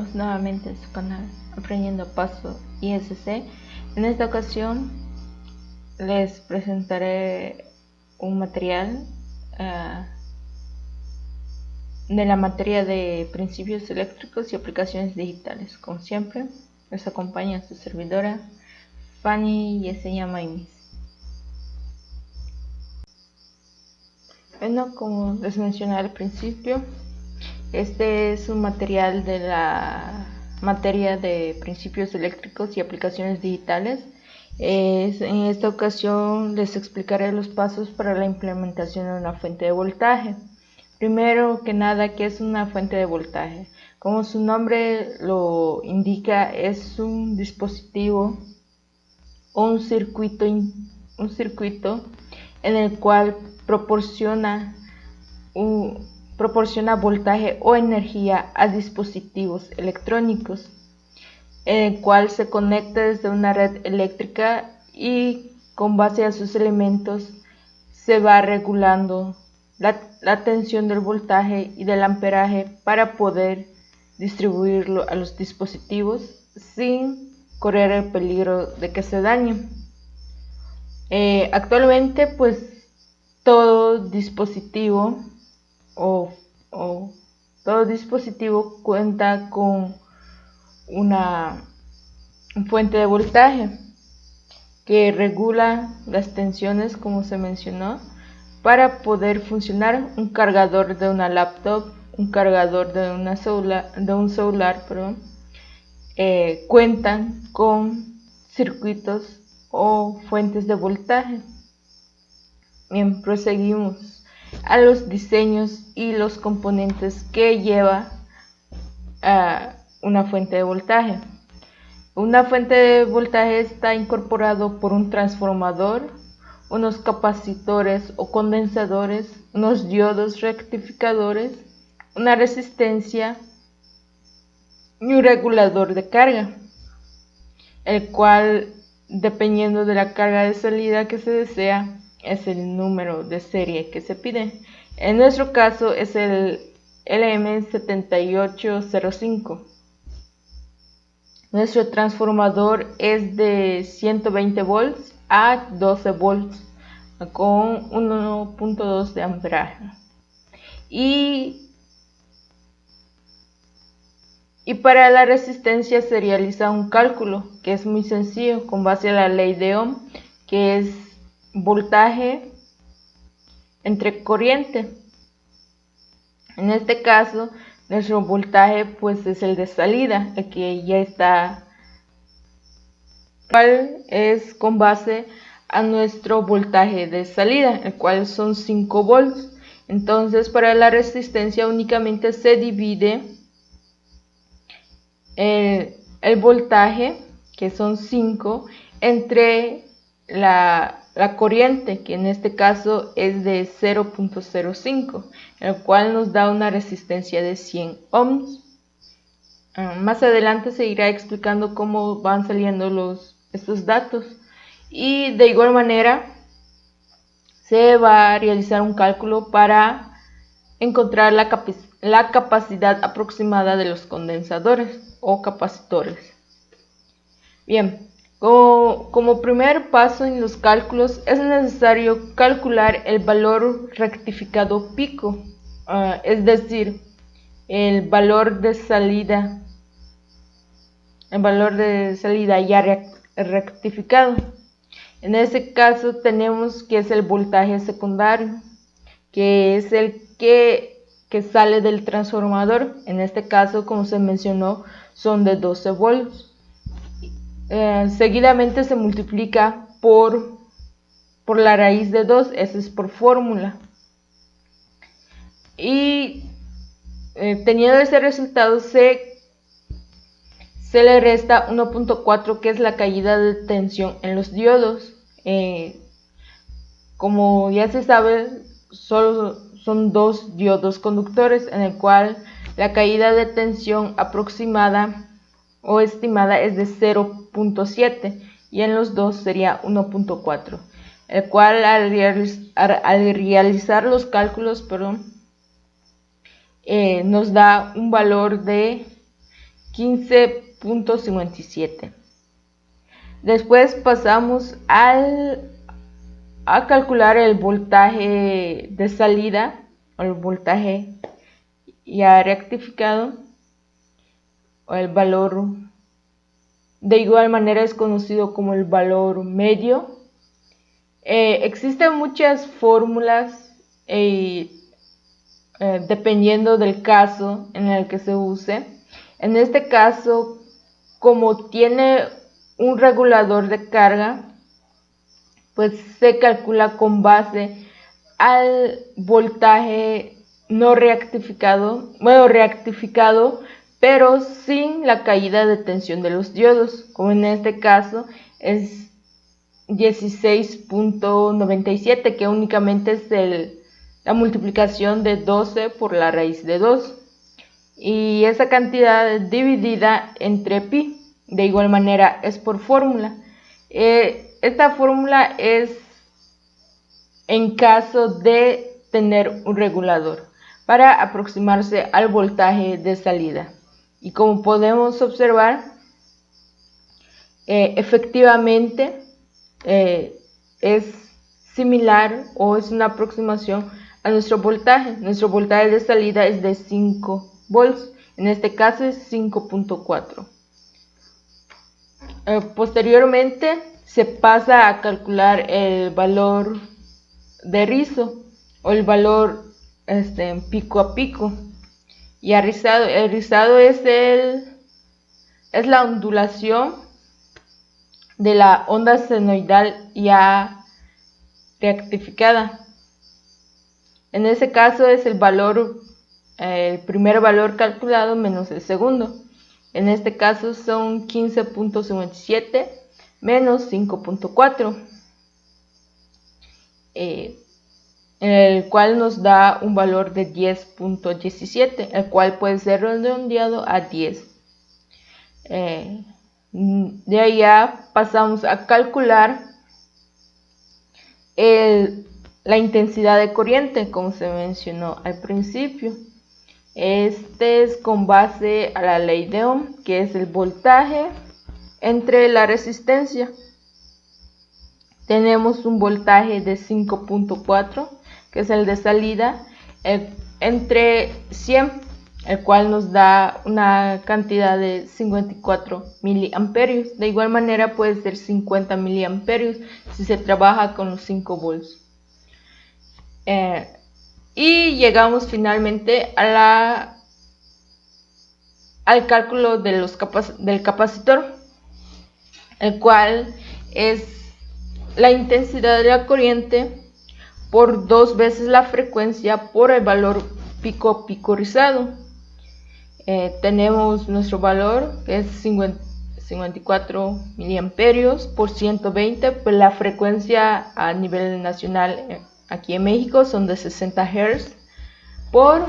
estamos nuevamente en su canal Aprendiendo Paso ISC. En esta ocasión les presentaré un material de la materia de principios eléctricos y aplicaciones digitales. Como siempre, les acompaña su servidora Fanny Yesenia Maimis. Bueno, como les mencioné al principio, este es un material de la materia de principios eléctricos y aplicaciones digitales. En esta ocasión les explicaré los pasos para la implementación de una fuente de voltaje. Primero que nada, ¿qué es una fuente de voltaje? Como su nombre lo indica, es un dispositivo o un circuito en el cual proporciona voltaje o energía a dispositivos electrónicos, en el cual se conecta desde una red eléctrica y con base a sus elementos se va regulando la tensión del voltaje y del amperaje para poder distribuirlo a los dispositivos sin correr el peligro de que se dañen. Actualmente, pues todo dispositivo todo dispositivo cuenta con una fuente de voltaje que regula las tensiones, como se mencionó, para poder funcionar. Un cargador de una laptop, un cargador de un celular, cuentan con circuitos o fuentes de voltaje. Bien, proseguimos a los diseños y los componentes que lleva una fuente de voltaje. Una fuente de voltaje está incorporado por un transformador, unos capacitores o condensadores, unos diodos rectificadores, una resistencia y un regulador de carga, el cual, dependiendo de la carga de salida que se desea, es el número de serie que se pide. En nuestro caso es el LM7805. Nuestro transformador es de 120 volts a 12 volts con 1.2 de amperaje. Y para la resistencia se realiza un cálculo que es muy sencillo con base a la ley de Ohm, que es voltaje entre corriente. En este caso, nuestro voltaje pues es el de salida, el que ya está, cual es con base a nuestro voltaje de salida, el cual son 5 volts. Entonces, para la resistencia únicamente se divide el voltaje, que son 5, entre la corriente, que en este caso es de 0.05, el cual nos da una resistencia de 100 ohms. Más adelante se irá explicando cómo van saliendo estos datos, y de igual manera se va a realizar un cálculo para encontrar la capacidad aproximada de los condensadores o capacitores. Bien, como primer paso en los cálculos es necesario calcular el valor rectificado pico, es decir, el valor de salida ya rectificado. En este caso tenemos que es el voltaje secundario, que es el que sale del transformador. En este caso, como se mencionó, son de 12 volts. Seguidamente se multiplica por la raíz de 2, eso es por fórmula. Y teniendo ese resultado se le resta 1.4, que es la caída de tensión en los diodos. Como ya se sabe, solo son 2 diodos conductores, en el cual la caída de tensión aproximada o estimada es de 0.7 y en los dos sería 1.4, el cual al realizar los cálculos nos da un valor de 15.57. Después pasamos a calcular el voltaje de salida, o el voltaje ya rectificado, o el valor, de igual manera es conocido como el valor medio. Existen muchas fórmulas dependiendo del caso en el que se use. En este caso, como tiene un regulador de carga, pues se calcula con base al voltaje no reactificado, reactificado, pero sin la caída de tensión de los diodos, como en este caso es 16.97, que únicamente es la multiplicación de 12 por la raíz de 2, y esa cantidad dividida entre pi. De igual manera es por fórmula. Esta fórmula es en caso de tener un regulador para aproximarse al voltaje de salida. Y como podemos observar, efectivamente es similar o es una aproximación a nuestro voltaje. Nuestro voltaje de salida es de 5 volts, en este caso es 5.4. Posteriormente se pasa a calcular el valor de rizo o el valor pico a pico. Y el rizado es la ondulación de la onda senoidal ya rectificada. En ese caso es el primer valor calculado menos el segundo. En este caso son 15.57 menos 5.4, el cual nos da un valor de 10.17, el cual puede ser redondeado a 10. De ahí ya pasamos a calcular la intensidad de corriente, como se mencionó al principio. Este es con base a la ley de Ohm, que es el voltaje entre la resistencia. Tenemos un voltaje de 5.4, que es el de salida, entre 100, el cual nos da una cantidad de 54 miliamperios. De igual manera puede ser 50 miliamperios si se trabaja con los 5 volts. Y llegamos finalmente al cálculo de del capacitor, el cual es la intensidad de la corriente por 2 veces la frecuencia por el valor pico rizado. Tenemos nuestro valor, que es 54 miliamperios por 120, pues la frecuencia a nivel nacional aquí en México son de 60 Hz por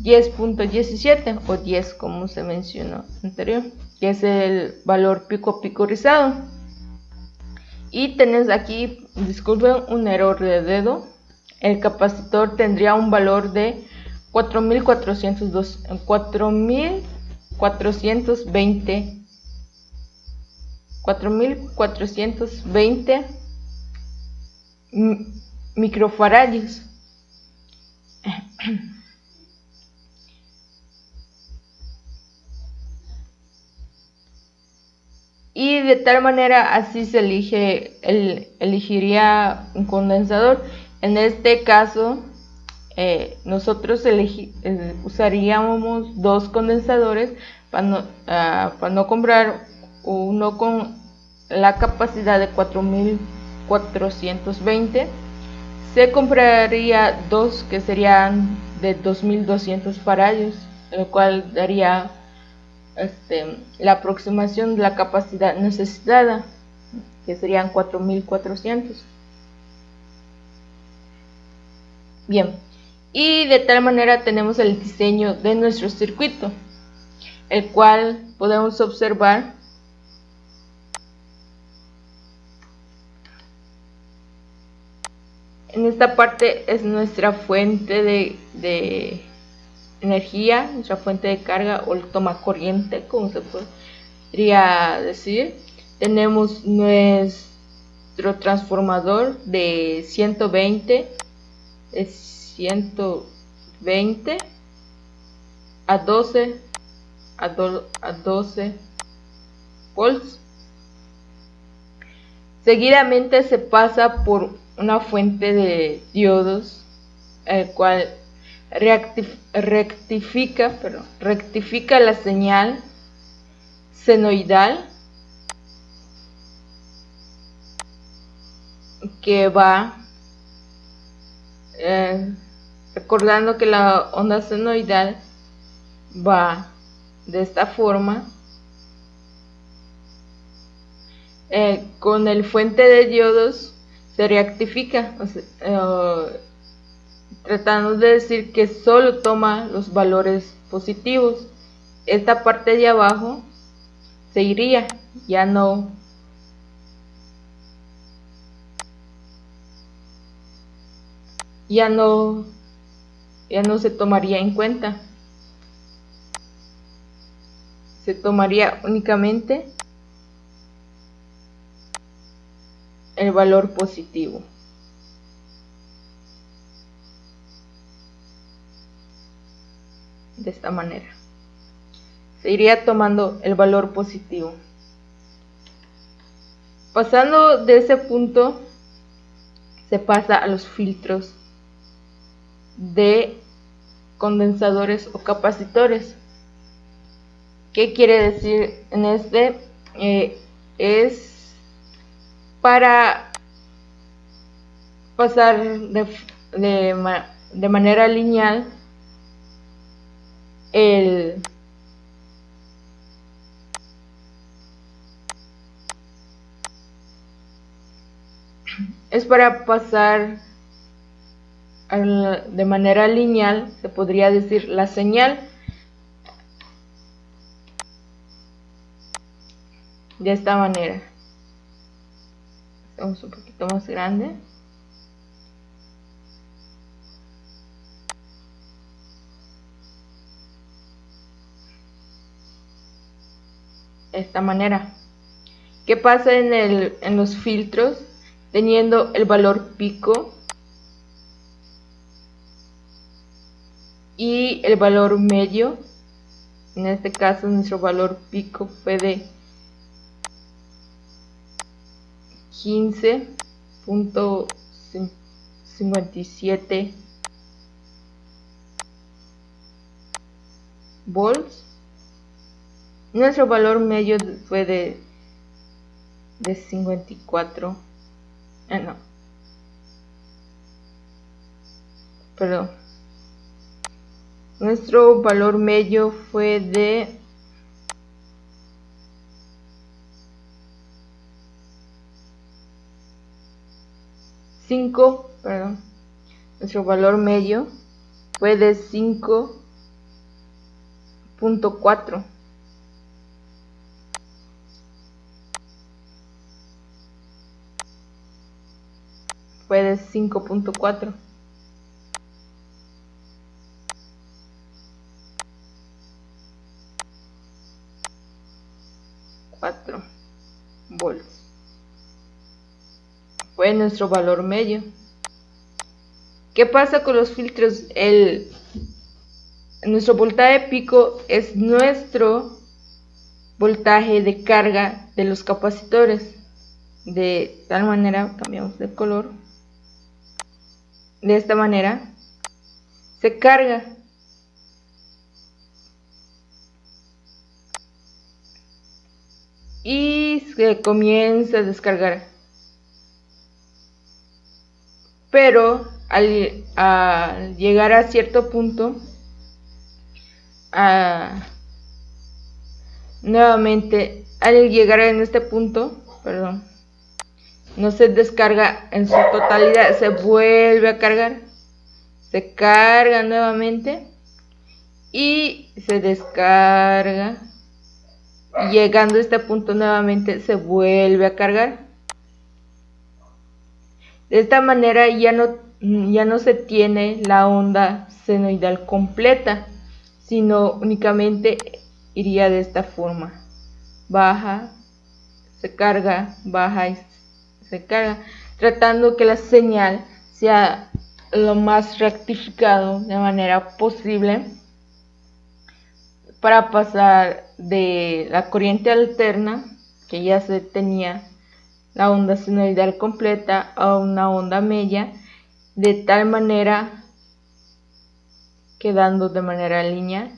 10.17 o 10, como se mencionó anterior, que es el valor pico rizado. Y tenés aquí, disculpen, un error de dedo. El capacitor tendría un valor de 4.420 microfaradios. Y de tal manera así se elegiría un condensador. En este caso nosotros usaríamos 2 condensadores para no comprar uno con la capacidad de 4.420. Se compraría 2 que serían de 2.200 faradios, lo cual daría la aproximación de la capacidad necesitada, que serían 4.400. Bien, y de tal manera tenemos el diseño de nuestro circuito, el cual podemos observar en esta parte. Es nuestra fuente de energía, nuestra fuente de carga o el toma corriente, como se podría decir. Tenemos nuestro transformador de 120 a 12 volts. Seguidamente se pasa por una fuente de diodos, el cual rectifica la señal senoidal que va, recordando que la onda senoidal va de esta forma. Con el fuente de diodos se rectifica, tratando de decir que solo toma los valores positivos. Esta parte de abajo se iría, ya no se tomaría en cuenta. Se tomaría únicamente el valor positivo. De esta manera se iría tomando el valor positivo. Pasando de ese punto, se pasa a los filtros de condensadores o capacitores. ¿Qué quiere decir en este? Es para pasar de manera lineal es para pasar de manera lineal, se podría decir, la señal de esta manera. Hacemos un poquito más grande. De esta manera. ¿Qué pasa en los filtros? Teniendo el valor pico y el valor medio. En este caso nuestro valor pico fue de 15.57 volts. Nuestro valor medio fue de 54. Nuestro valor medio fue de 5, nuestro valor medio fue de 5.4. Fue de 5.4. volts. Fue nuestro valor medio. ¿Qué pasa con los filtros? Nuestro voltaje pico es nuestro voltaje de carga de los capacitores. De tal manera, cambiamos de color. De esta manera se carga. Y se comienza a descargar. Pero al llegar a cierto punto, nuevamente al llegar en este punto, no se descarga en su totalidad, se vuelve a cargar, se carga nuevamente y se descarga, y llegando a este punto nuevamente se vuelve a cargar. De esta manera ya no se tiene la onda senoidal completa, sino únicamente iría de esta forma: baja, se carga, baja y se carga, tratando que la señal sea lo más rectificado de manera posible para pasar de la corriente alterna, que ya se tenía la onda senoidal completa, a una onda media, de tal manera quedando de manera lineal.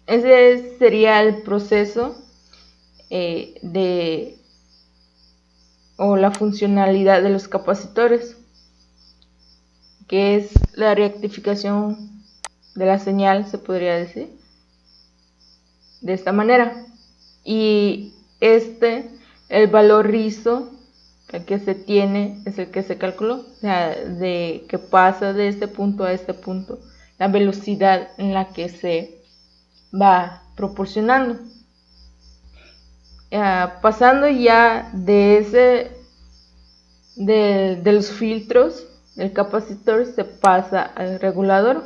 Ese sería el proceso o la funcionalidad de los capacitores, que es la rectificación de la señal, se podría decir, de esta manera. Y el valor rizo, el que se tiene, es el que se calculó, o sea, de que pasa de este punto a este punto, la velocidad en la que se va proporcionando. Pasando ya de los filtros del capacitor, se pasa al regulador,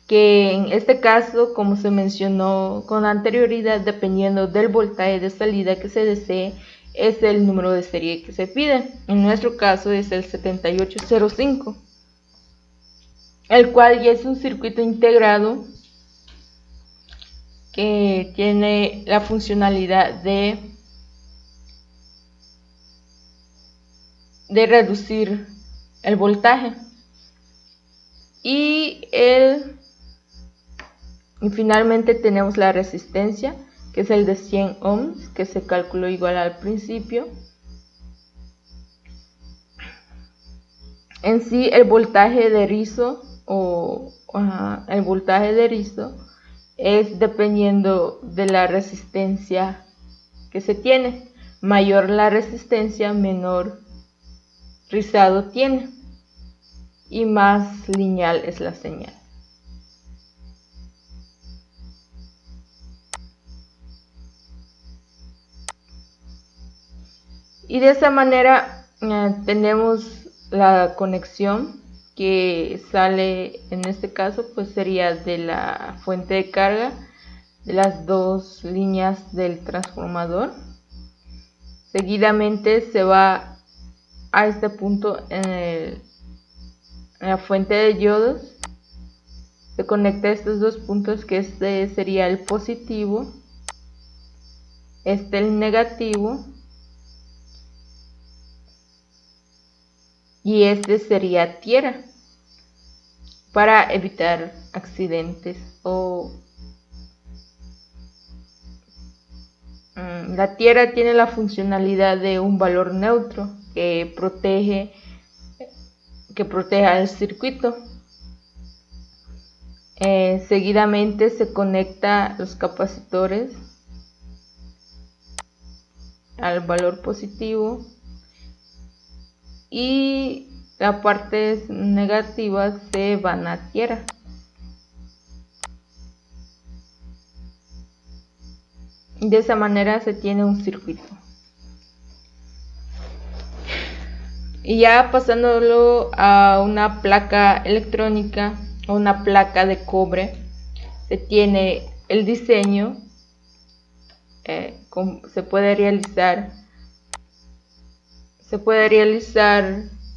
que en este caso, como se mencionó con anterioridad, dependiendo del voltaje de salida que se desee, es el número de serie que se pide. En nuestro caso es el 7805, el cual ya es un circuito integrado que tiene la funcionalidad de reducir el voltaje. Y finalmente tenemos la resistencia, que es el de 100 ohms, que se calculó igual al principio. En sí, el voltaje de rizo es dependiendo de la resistencia que se tiene. Mayor la resistencia, menor rizado tiene y más lineal es la señal. Y de esa manera tenemos la conexión que sale, en este caso pues sería de la fuente de carga de las dos líneas del transformador. Seguidamente se va a este punto en la fuente de diodos, se conecta a estos dos puntos, que este sería el positivo, el negativo, y este sería tierra, para evitar accidentes. La tierra tiene la funcionalidad de un valor neutro que protege al circuito. Seguidamente se conecta los capacitores al valor positivo y las partes negativas se van a tierra. De esa manera se tiene un circuito. Y ya pasándolo a una placa electrónica o una placa de cobre, se tiene el diseño. Se puede realizar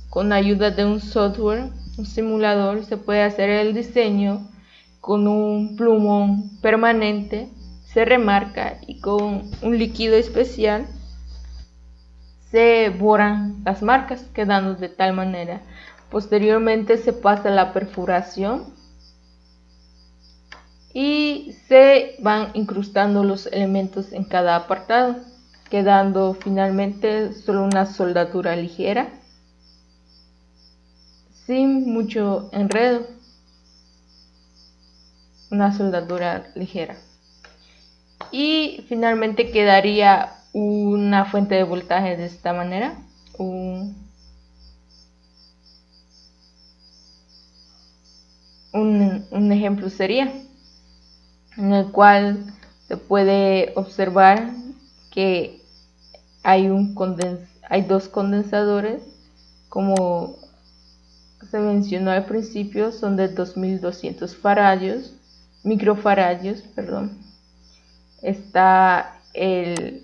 con ayuda de un software, un simulador. Se puede hacer el diseño con un plumón permanente, se remarca, y con un líquido especial se borran las marcas, quedando de tal manera. Posteriormente se pasa la perforación y se van incrustando los elementos en cada apartado, quedando finalmente solo una soldadura ligera, sin mucho enredo. Una soldadura ligera. Y finalmente quedaría una fuente de voltaje de esta manera. Un ejemplo sería en el cual se puede observar que hay dos condensadores, como se mencionó al principio son de 2200 microfaradios, perdón. Está el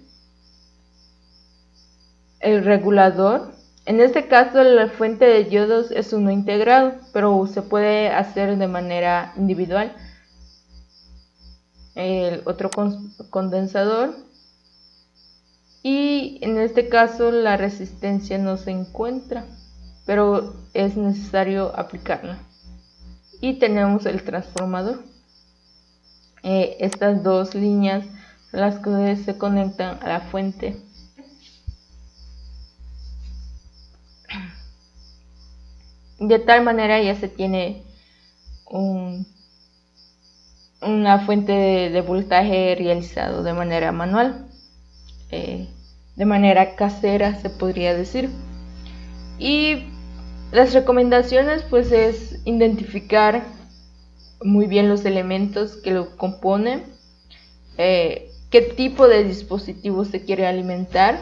regulador. En este caso la fuente de diodos es uno integrado, pero se puede hacer de manera individual. El otro condensador, y en este caso la resistencia no se encuentra, pero es necesario aplicarla. Y tenemos el transformador. Estas dos líneas son las que se conectan a la fuente. De tal manera ya se tiene una fuente de voltaje realizado de manera manual, de manera casera se podría decir. Y las recomendaciones pues es identificar muy bien los elementos que lo componen, qué tipo de dispositivo se quiere alimentar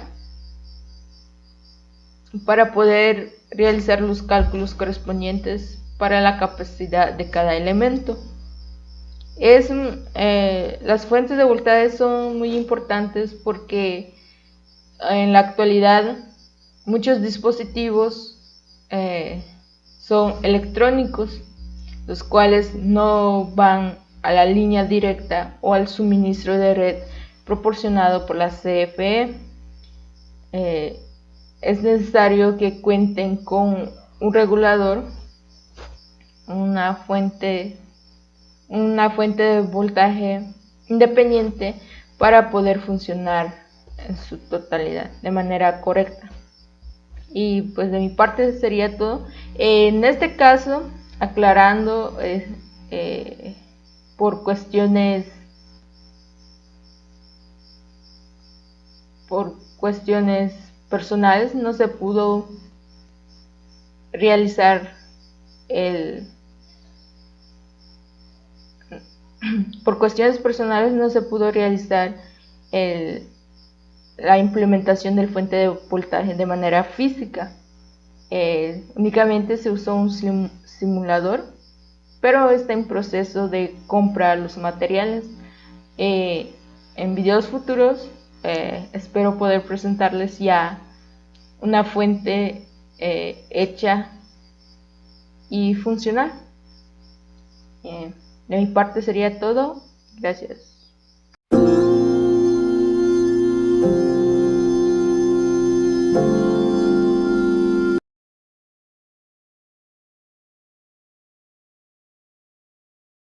para poder realizar los cálculos correspondientes para la capacidad de cada elemento. Las fuentes de voltaje son muy importantes porque en la actualidad muchos dispositivos son electrónicos, los cuales no van a la línea directa o al suministro de red proporcionado por la CFE. Es necesario que cuenten con un regulador, una fuente de voltaje independiente para poder funcionar en su totalidad de manera correcta. Y pues de mi parte sería todo. En este caso, aclarando, por cuestiones personales no se pudo realizar la implementación del fuente de voltaje de manera física. Únicamente se usó un simulador, pero está en proceso de comprar los materiales. En videos futuros espero poder presentarles ya una fuente hecha y funcional. De mi parte sería todo. Gracias.